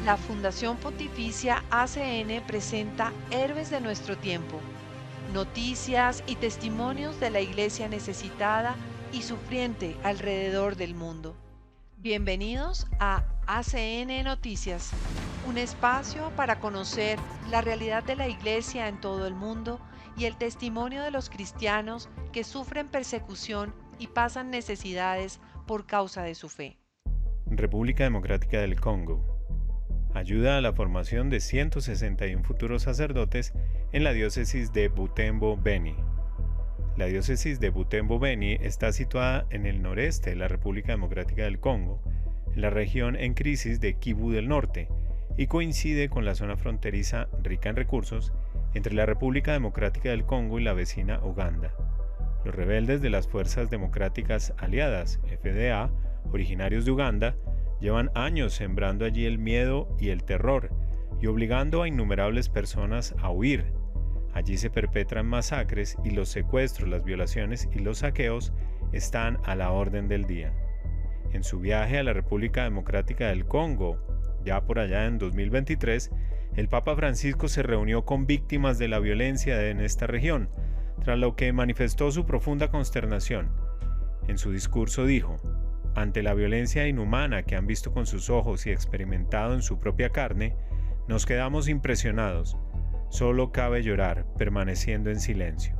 La Fundación Pontificia ACN presenta Héroes de nuestro tiempo, noticias y testimonios de la iglesia necesitada y sufriente alrededor del mundo. Bienvenidos a ACN Noticias, un espacio para conocer la realidad de la iglesia en todo el mundo y el testimonio de los cristianos que sufren persecución y pasan necesidades por causa de su fe. República Democrática del Congo. Ayuda a la formación de 161 futuros sacerdotes en la diócesis de Butembo-Beni. La diócesis de Butembo-Beni está situada en el noreste de la República Democrática del Congo, en la región en crisis de Kivu del Norte, y coincide con la zona fronteriza rica en recursos entre la República Democrática del Congo y la vecina Uganda. Los rebeldes de las Fuerzas Democráticas Aliadas, FDA, originarios de Uganda, llevan años sembrando allí el miedo y el terror y obligando a innumerables personas a huir. Allí se perpetran masacres y los secuestros, las violaciones y los saqueos están a la orden del día. En su viaje a la República Democrática del Congo, ya por allá en 2023, el Papa Francisco se reunió con víctimas de la violencia en esta región, tras lo que manifestó su profunda consternación. En su discurso dijo: ante la violencia inhumana que han visto con sus ojos y experimentado en su propia carne, nos quedamos impresionados. Solo cabe llorar, permaneciendo en silencio.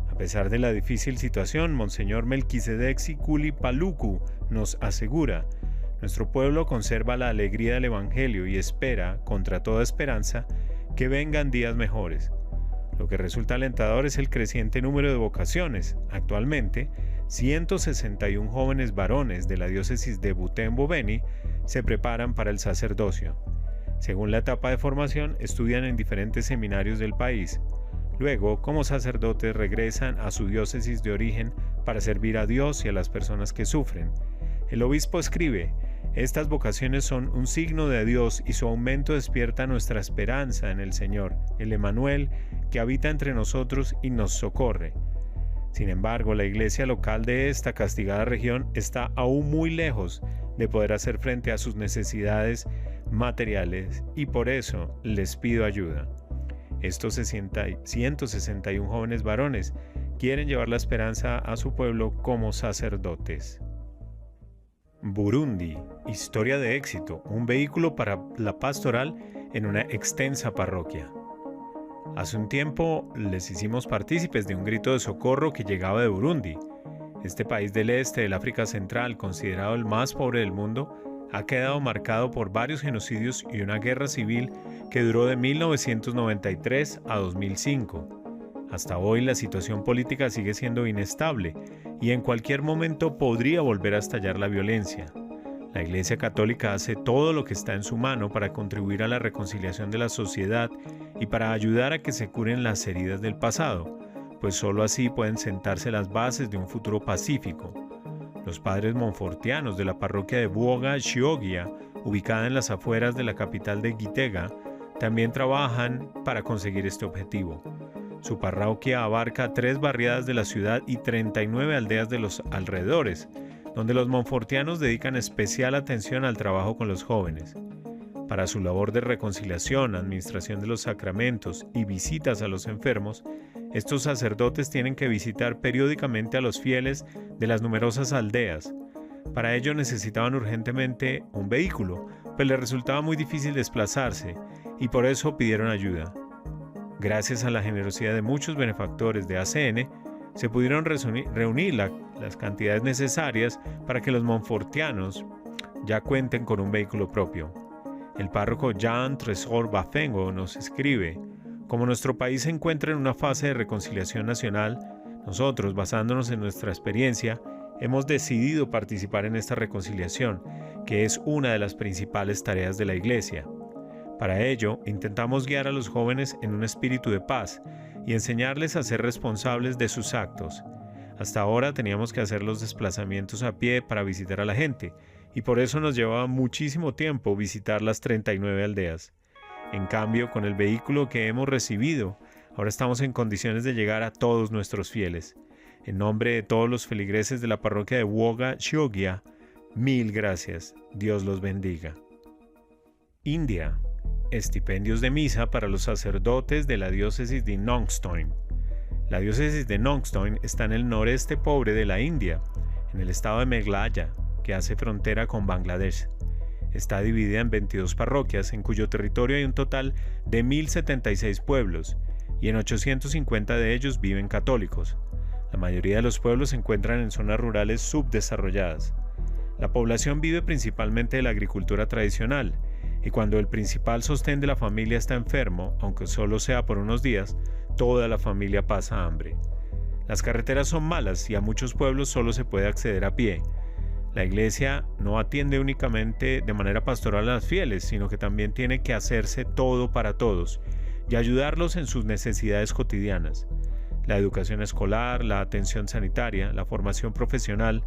A pesar de la difícil situación, Monseñor Melquisedec Sikuli Paluku nos asegura: nuestro pueblo conserva la alegría del Evangelio y espera, contra toda esperanza, que vengan días mejores. Lo que resulta alentador es el creciente número de vocaciones. Actualmente, 161 jóvenes varones de la diócesis de Butembo-Beni se preparan para el sacerdocio. Según la etapa de formación, estudian en diferentes seminarios del país. Luego, como sacerdotes, regresan a su diócesis de origen para servir a Dios y a las personas que sufren. El obispo escribe: estas vocaciones son un signo de Dios y su aumento despierta nuestra esperanza en el Señor, el Emmanuel, que habita entre nosotros y nos socorre. Sin embargo, la iglesia local de esta castigada región está aún muy lejos de poder hacer frente a sus necesidades materiales y por eso les pido ayuda. Estos 161 jóvenes varones quieren llevar la esperanza a su pueblo como sacerdotes. Burundi, historia de éxito, un vehículo para la pastoral en una extensa parroquia. Hace un tiempo les hicimos partícipes de un grito de socorro que llegaba de Burundi. Este país del este del África Central, considerado el más pobre del mundo, ha quedado marcado por varios genocidios y una guerra civil que duró de 1993 a 2005. Hasta hoy la situación política sigue siendo inestable y en cualquier momento podría volver a estallar la violencia. La Iglesia Católica hace todo lo que está en su mano para contribuir a la reconciliación de la sociedad y para ayudar a que se curen las heridas del pasado, pues solo así pueden sentarse las bases de un futuro pacífico. Los padres monfortianos de la parroquia de Buoga Shiogia, ubicada en las afueras de la capital de Gitega, también trabajan para conseguir este objetivo. Su parroquia abarca 3 barriadas de la ciudad y 39 aldeas de los alrededores, donde los monfortianos dedican especial atención al trabajo con los jóvenes. Para su labor de reconciliación, administración de los sacramentos y visitas a los enfermos, estos sacerdotes tienen que visitar periódicamente a los fieles de las numerosas aldeas. Para ello necesitaban urgentemente un vehículo, pues les resultaba muy difícil desplazarse y por eso pidieron ayuda. Gracias a la generosidad de muchos benefactores de ACN, se pudieron reunir las cantidades necesarias para que los monfortianos ya cuenten con un vehículo propio. El párroco Jean Tresor Bafengo nos escribe: como nuestro país se encuentra en una fase de reconciliación nacional, nosotros, basándonos en nuestra experiencia, hemos decidido participar en esta reconciliación, que es una de las principales tareas de la Iglesia. Para ello, intentamos guiar a los jóvenes en un espíritu de paz y enseñarles a ser responsables de sus actos. Hasta ahora teníamos que hacer los desplazamientos a pie para visitar a la gente, y por eso nos llevaba muchísimo tiempo visitar las 39 aldeas. En cambio, con el vehículo que hemos recibido, ahora estamos en condiciones de llegar a todos nuestros fieles. En nombre de todos los feligreses de la parroquia de Buoga Shiogia, mil gracias. Dios los bendiga. India. Estipendios de misa para los sacerdotes de la diócesis de Nongstoin. La diócesis de Nongstoin está en el noreste pobre de la India, en el estado de Meghalaya, que hace frontera con Bangladesh. Está dividida en 22 parroquias, en cuyo territorio hay un total de 1.076 pueblos, y en 850 de ellos viven católicos. La mayoría de los pueblos se encuentran en zonas rurales subdesarrolladas. La población vive principalmente de la agricultura tradicional, y cuando el principal sostén de la familia está enfermo, aunque solo sea por unos días, toda la familia pasa hambre. Las carreteras son malas y a muchos pueblos solo se puede acceder a pie. La iglesia no atiende únicamente de manera pastoral a los fieles, sino que también tiene que hacerse todo para todos y ayudarlos en sus necesidades cotidianas. La educación escolar, la atención sanitaria, la formación profesional,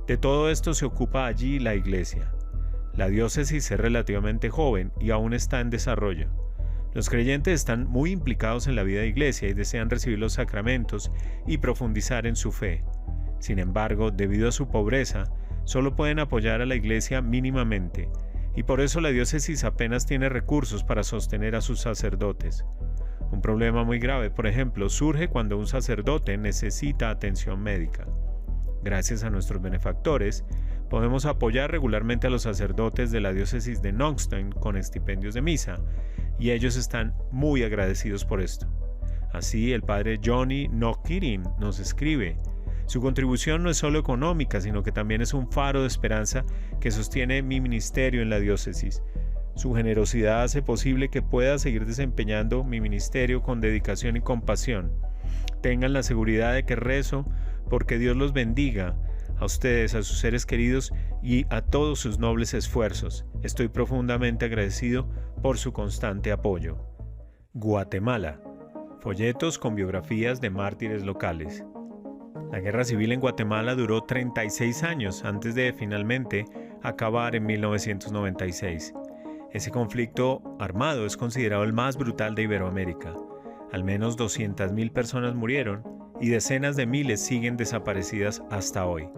de todo esto se ocupa allí la iglesia. La diócesis es relativamente joven y aún está en desarrollo. Los creyentes están muy implicados en la vida de iglesia y desean recibir los sacramentos y profundizar en su fe. Sin embargo, debido a su pobreza, solo pueden apoyar a la iglesia mínimamente, y por eso la diócesis apenas tiene recursos para sostener a sus sacerdotes. Un problema muy grave, por ejemplo, surge cuando un sacerdote necesita atención médica. Gracias a nuestros benefactores, podemos apoyar regularmente a los sacerdotes de la diócesis de Nongstoin con estipendios de misa, y ellos están muy agradecidos por esto. Así, el padre Johnny Nokirin nos escribe: su contribución no es solo económica, sino que también es un faro de esperanza que sostiene mi ministerio en la diócesis. Su generosidad hace posible que pueda seguir desempeñando mi ministerio con dedicación y compasión. Tengan la seguridad de que rezo porque Dios los bendiga, a ustedes, a sus seres queridos y a todos sus nobles esfuerzos. Estoy profundamente agradecido por su constante apoyo. Guatemala. Folletos con biografías de mártires locales. La guerra civil en Guatemala duró 36 años antes de finalmente acabar en 1996. Ese conflicto armado es considerado el más brutal de Iberoamérica. Al menos 200.000 personas murieron y decenas de miles siguen desaparecidas hasta hoy.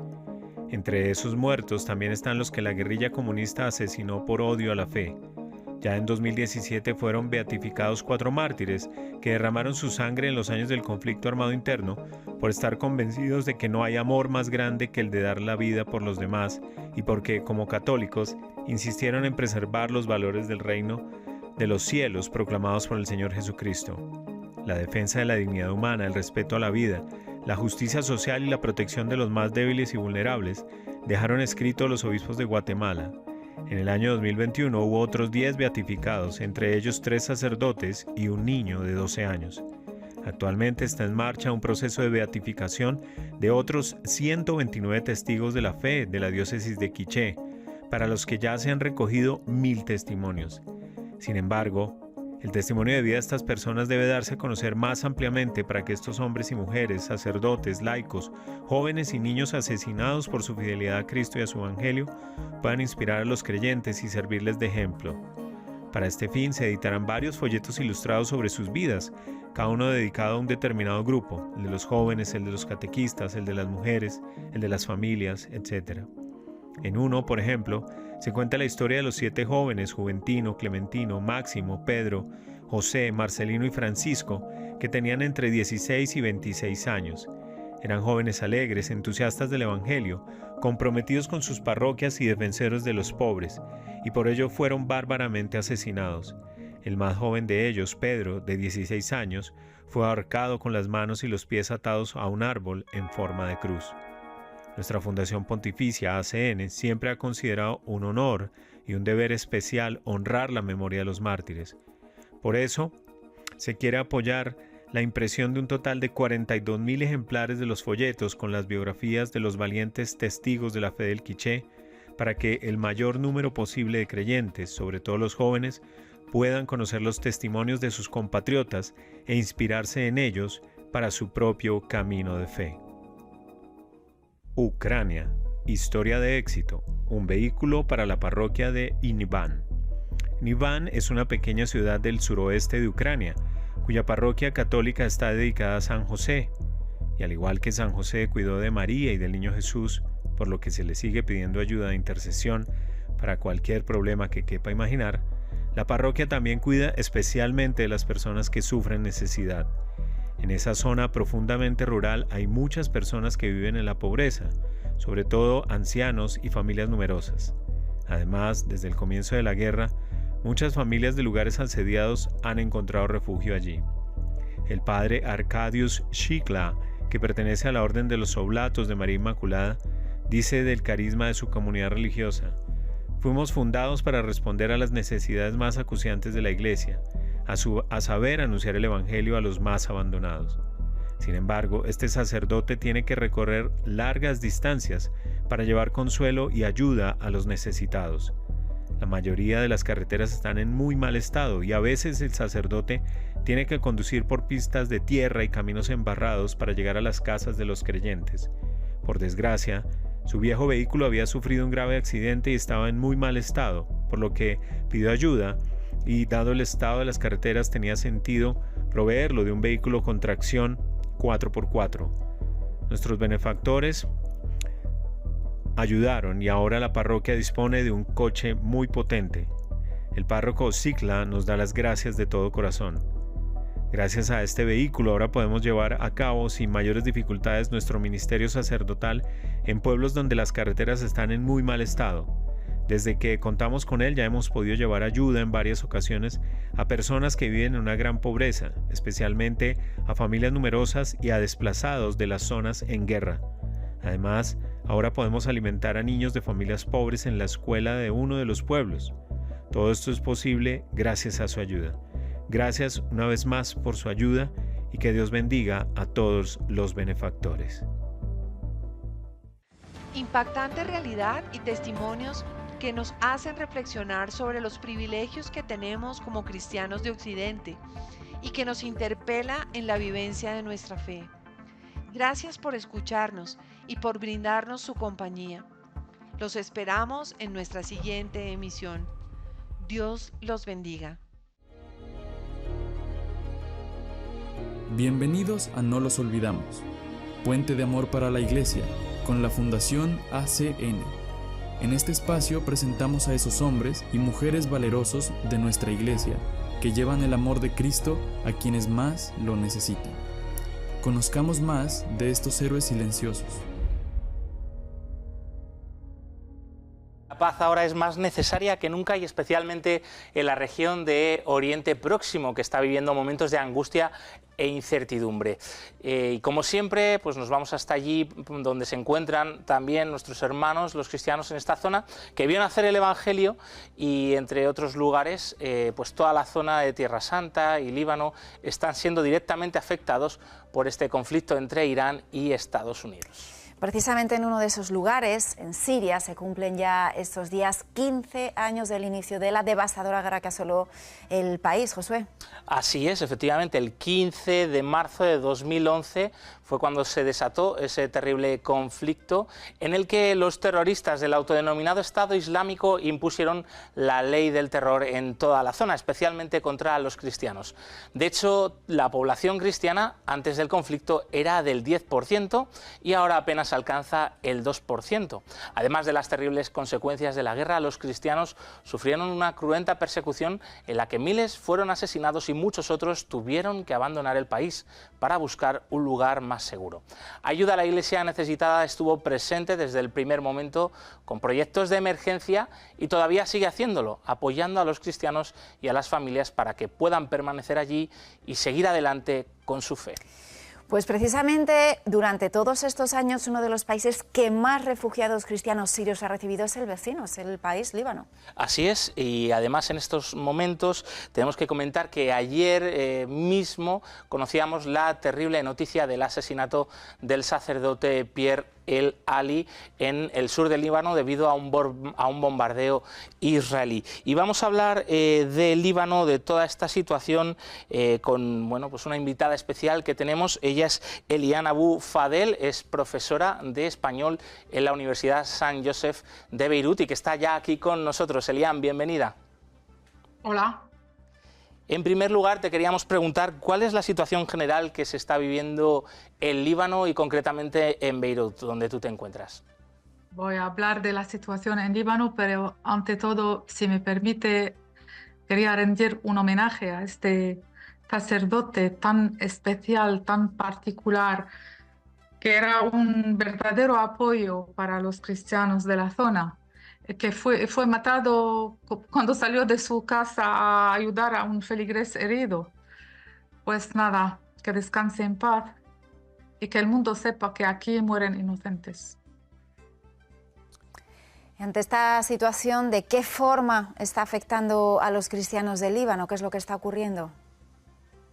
Entre esos muertos también están los que la guerrilla comunista asesinó por odio a la fe. Ya en 2017 fueron beatificados 4 mártires que derramaron su sangre en los años del conflicto armado interno por estar convencidos de que no hay amor más grande que el de dar la vida por los demás y porque, como católicos, insistieron en preservar los valores del reino de los cielos proclamados por el Señor Jesucristo. La defensa de la dignidad humana, el respeto a la vida, la justicia social y la protección de los más débiles y vulnerables dejaron escrito los obispos de Guatemala. En el año 2021 hubo otros 10 beatificados, entre ellos 3 sacerdotes y un niño de 12 años. Actualmente está en marcha un proceso de beatificación de otros 129 testigos de la fe de la diócesis de Quiché, para los que ya se han recogido 1.000 testimonios. Sin embargo, el testimonio de vida de estas personas debe darse a conocer más ampliamente para que estos hombres y mujeres, sacerdotes, laicos, jóvenes y niños asesinados por su fidelidad a Cristo y a su Evangelio puedan inspirar a los creyentes y servirles de ejemplo. Para este fin se editarán varios folletos ilustrados sobre sus vidas, cada uno dedicado a un determinado grupo, el de los jóvenes, el de los catequistas, el de las mujeres, el de las familias, etc. En uno, por ejemplo, se cuenta la historia de los 7 jóvenes, Juventino, Clementino, Máximo, Pedro, José, Marcelino y Francisco, que tenían entre 16 y 26 años. Eran jóvenes alegres, entusiastas del Evangelio, comprometidos con sus parroquias y defensores de los pobres, y por ello fueron bárbaramente asesinados. El más joven de ellos, Pedro, de 16 años, fue ahorcado con las manos y los pies atados a un árbol en forma de cruz. Nuestra Fundación Pontificia ACN siempre ha considerado un honor y un deber especial honrar la memoria de los mártires. Por eso, se quiere apoyar la impresión de un total de 42.000 ejemplares de los folletos con las biografías de los valientes testigos de la fe del Quiché, para que el mayor número posible de creyentes, sobre todo los jóvenes, puedan conocer los testimonios de sus compatriotas e inspirarse en ellos para su propio camino de fe. Ucrania. Historia de éxito. Un vehículo para la parroquia de Nivan. Nivan es una pequeña ciudad del suroeste de Ucrania, cuya parroquia católica está dedicada a San José. Y al igual que San José cuidó de María y del niño Jesús, por lo que se le sigue pidiendo ayuda de intercesión para cualquier problema que quepa imaginar, La parroquia también cuida especialmente de las personas que sufren necesidad. En esa zona profundamente rural hay muchas personas que viven en la pobreza, sobre todo ancianos y familias numerosas. Además, desde el comienzo de la guerra, muchas familias de lugares asediados han encontrado refugio allí. El padre Arkadiusz Szykła, que pertenece a la Orden de los Oblatos de María Inmaculada, dice del carisma de su comunidad religiosa: fuimos fundados para responder a las necesidades más acuciantes de la Iglesia, a saber, anunciar el Evangelio a los más abandonados. Sin embargo, este sacerdote tiene que recorrer largas distancias para llevar consuelo y ayuda a los necesitados. La mayoría de las carreteras están en muy mal estado y a veces el sacerdote tiene que conducir por pistas de tierra y caminos embarrados para llegar a las casas de los creyentes. Por desgracia, su viejo vehículo había sufrido un grave accidente y estaba en muy mal estado, por lo que pidió ayuda y, dado el estado de las carreteras, tenía sentido proveerlo de un vehículo con tracción 4x4. Nuestros benefactores ayudaron y ahora la parroquia dispone de un coche muy potente. El párroco Szykła nos da las gracias de todo corazón. Gracias a este vehículo ahora podemos llevar a cabo sin mayores dificultades nuestro ministerio sacerdotal en pueblos donde las carreteras están en muy mal estado. Desde que contamos con él ya hemos podido llevar ayuda en varias ocasiones a personas que viven en una gran pobreza, especialmente a familias numerosas y a desplazados de las zonas en guerra. Además, ahora podemos alimentar a niños de familias pobres en la escuela de uno de los pueblos. Todo esto es posible gracias a su ayuda. Gracias una vez más por su ayuda y que Dios bendiga a todos los benefactores. Impactante realidad y testimonios que nos hacen reflexionar sobre los privilegios que tenemos como cristianos de Occidente y que nos interpela en la vivencia de nuestra fe. Gracias por escucharnos y por brindarnos su compañía. Los esperamos en nuestra siguiente emisión. Dios los bendiga. Bienvenidos a No los olvidamos, puente de amor para la Iglesia, con la Fundación ACN. En este espacio presentamos a esos hombres y mujeres valerosos de nuestra Iglesia que llevan el amor de Cristo a quienes más lo necesitan. Conozcamos más de estos héroes silenciosos. La paz ahora es más necesaria que nunca y especialmente en la región de Oriente Próximo, que está viviendo momentos de angustia e incertidumbre. Y como siempre, pues nos vamos hasta allí donde se encuentran también nuestros hermanos, los cristianos en esta zona, que vieron hacer el Evangelio y entre otros lugares, pues toda la zona de Tierra Santa y Líbano están siendo directamente afectados por este conflicto entre Irán y Estados Unidos. Precisamente en uno de esos lugares, en Siria, se cumplen ya estos días 15 años del inicio de la devastadora guerra que asoló el país, Josué. Así es, efectivamente, el 15 de marzo de 2011 fue cuando se desató ese terrible conflicto en el que los terroristas del autodenominado Estado Islámico impusieron la ley del terror en toda la zona, especialmente contra los cristianos. De hecho, la población cristiana antes del conflicto era del 10% y ahora apenas alcanza el 2%. Además de las terribles consecuencias de la guerra, los cristianos sufrieron una cruenta persecución en la que miles fueron asesinados y muchos otros tuvieron que abandonar el país para buscar un lugar más seguro. Ayuda a la Iglesia necesitada estuvo presente desde el primer momento con proyectos de emergencia y todavía sigue haciéndolo, apoyando a los cristianos y a las familias para que puedan permanecer allí y seguir adelante con su fe. Pues precisamente durante todos estos años uno de los países que más refugiados cristianos sirios ha recibido es el vecino, es el país Líbano. Así es, y además en estos momentos tenemos que comentar que ayer mismo conocíamos la terrible noticia del asesinato del sacerdote Pierre El Ali en el sur del Líbano debido a un bombardeo israelí. Y vamos a hablar del Líbano, de toda esta situación con pues una invitada especial que tenemos. Ella es Eliane Abou Fadel, es profesora de español en la Universidad San Joseph de Beirut y que está ya aquí con nosotros. Eliane, bienvenida. Hola. En primer lugar, te queríamos preguntar cuál es la situación general que se está viviendo en Líbano y concretamente en Beirut, donde tú te encuentras. Voy a hablar de la situación en Líbano, pero ante todo, si me permite, quería rendir un homenaje a este sacerdote tan especial, tan particular, que era un verdadero apoyo para los cristianos de la zona, que fue matado cuando salió de su casa a ayudar a un feligrés herido. Pues nada, que descanse en paz y que el mundo sepa que aquí mueren inocentes. Ante esta situación, ¿de qué forma está afectando a los cristianos del Líbano? ¿Qué es lo que está ocurriendo?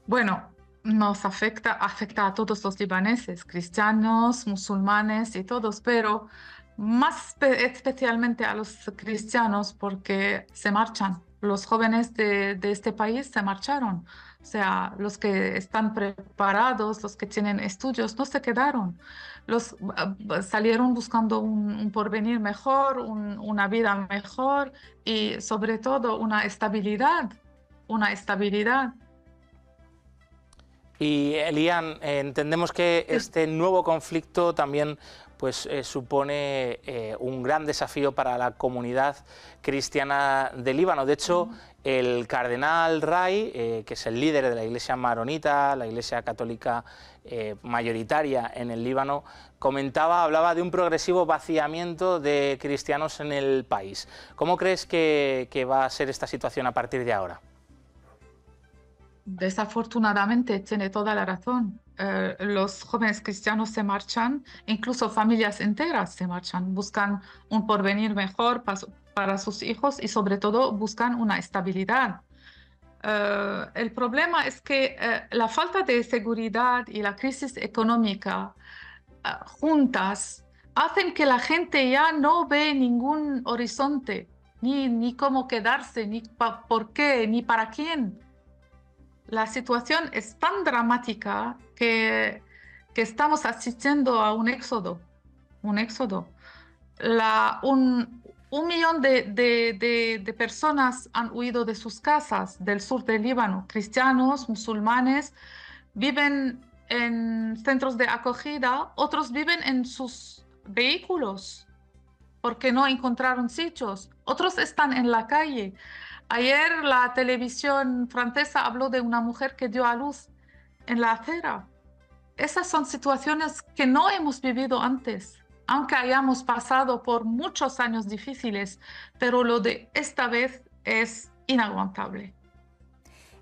Bueno, nos afecta a todos los libaneses, cristianos, musulmanes y todos, pero más especialmente a los cristianos porque se marchan. Los jóvenes de este país se marcharon. O sea, los que están preparados, los que tienen estudios, no se quedaron. Los salieron buscando un porvenir mejor, una vida mejor y sobre todo una estabilidad. Y Elian, entendemos que este nuevo conflicto también pues, supone un gran desafío para la comunidad cristiana de Líbano. De hecho, el cardenal Ray, que es el líder de la Iglesia maronita, la Iglesia católica mayoritaria en el Líbano, hablaba de un progresivo vaciamiento de cristianos en el país. ¿Cómo crees que va a ser esta situación a partir de ahora? Desafortunadamente tiene toda la razón. Los jóvenes cristianos se marchan, incluso familias enteras se marchan, buscan un porvenir mejor para sus hijos y sobre todo buscan una estabilidad. El problema es que la falta de seguridad y la crisis económica juntas hacen que la gente ya no ve ningún horizonte, ni cómo quedarse, ni por qué, ni para quién. La situación es tan dramática que estamos asistiendo a un éxodo. Un millón de personas han huido de sus casas del sur del Líbano. Cristianos, musulmanes, viven en centros de acogida, otros viven en sus vehículos porque no encontraron sitios, otros están en la calle. Ayer la televisión francesa habló de una mujer que dio a luz en la acera. Esas son situaciones que no hemos vivido antes, aunque hayamos pasado por muchos años difíciles, pero lo de esta vez es inaguantable.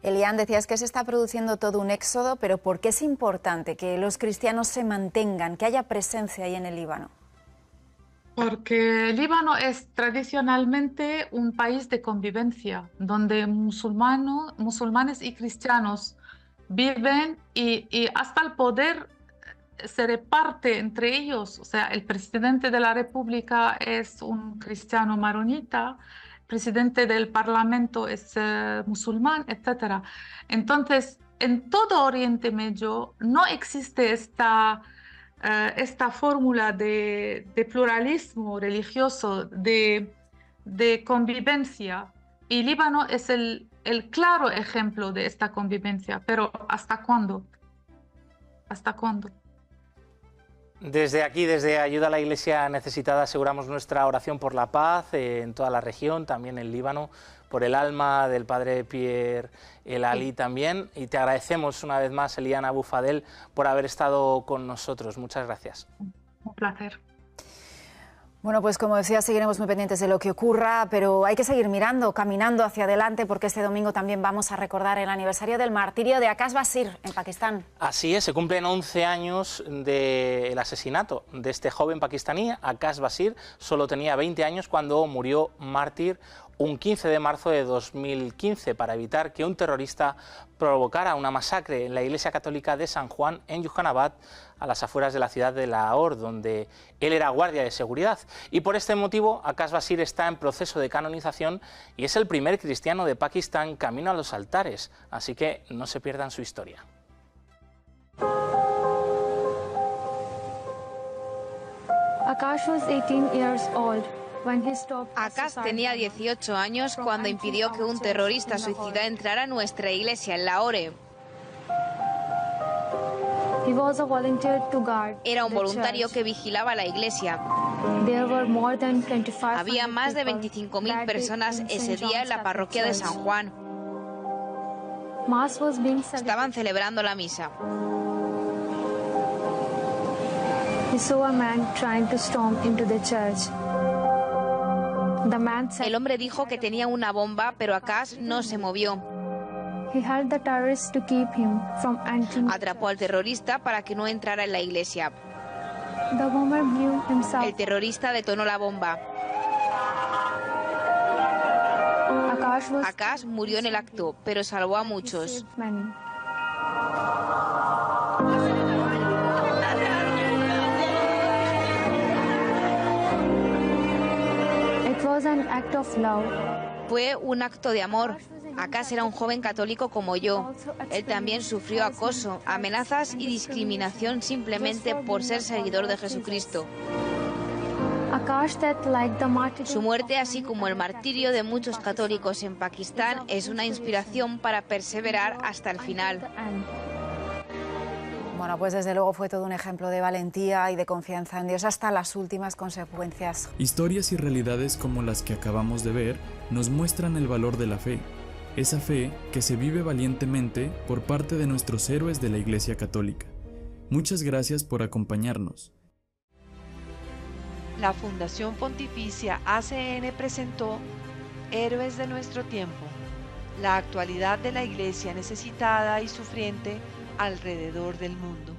Elian, decías que se está produciendo todo un éxodo, pero ¿por qué es importante que los cristianos se mantengan, que haya presencia ahí en el Líbano? Porque el Líbano es tradicionalmente un país de convivencia, donde musulmanes y cristianos viven y hasta el poder se reparte entre ellos. O sea, el presidente de la República es un cristiano maronita, el presidente del Parlamento es musulmán, etc. Entonces, en todo Oriente Medio no existe esta fórmula de pluralismo religioso, de convivencia. Y Líbano es el claro ejemplo de esta convivencia. Pero ¿hasta cuándo? ¿Hasta cuándo? Desde aquí, desde Ayuda a la Iglesia Necesitada, aseguramos nuestra oración por la paz en toda la región, también en Líbano, por el alma del padre Pierre El Ali también, y te agradecemos una vez más, Elian Abu Fadel, por haber estado con nosotros. Muchas gracias. Un placer. Bueno, pues como decía, seguiremos muy pendientes de lo que ocurra, pero hay que seguir mirando, caminando hacia adelante, porque este domingo también vamos a recordar el aniversario del martirio de Akash Basir en Pakistán. Así es, se cumplen 11 años del asesinato de este joven pakistaní. Akash Basir solo tenía 20 años cuando murió mártir un 15 de marzo de 2015 para evitar que un terrorista provocara una masacre en la iglesia católica de San Juan en Yuhanabad, a las afueras de la ciudad de Lahore, donde él era guardia de seguridad. Y por este motivo, Akash Basir está en proceso de canonización y es el primer cristiano de Pakistán camino a los altares, así que no se pierdan su historia. Akash was 18 years old. Akash tenía 18 años cuando impidió que un terrorista suicida entrara a nuestra iglesia en Lahore. Era un voluntario que vigilaba la iglesia. Había más de 25.000 personas ese día en la parroquia de San Juan. Estaban celebrando la misa. El hombre dijo que tenía una bomba, pero Akash no se movió. Atrapó al terrorista para que no entrara en la iglesia. El terrorista detonó la bomba. Akash murió en el acto, pero salvó a muchos. Fue un acto de amor. Akash era un joven católico como yo. Él también sufrió acoso, amenazas y discriminación simplemente por ser seguidor de Jesucristo. Su muerte, así como el martirio de muchos católicos en Pakistán, es una inspiración para perseverar hasta el final. Bueno, pues desde luego fue todo un ejemplo de valentía y de confianza en Dios hasta las últimas consecuencias. Historias y realidades como las que acabamos de ver nos muestran el valor de la fe. Esa fe que se vive valientemente por parte de nuestros héroes de la Iglesia Católica. Muchas gracias por acompañarnos. La Fundación Pontificia ACN presentó Héroes de nuestro tiempo, la actualidad de la Iglesia necesitada y sufriente alrededor del mundo.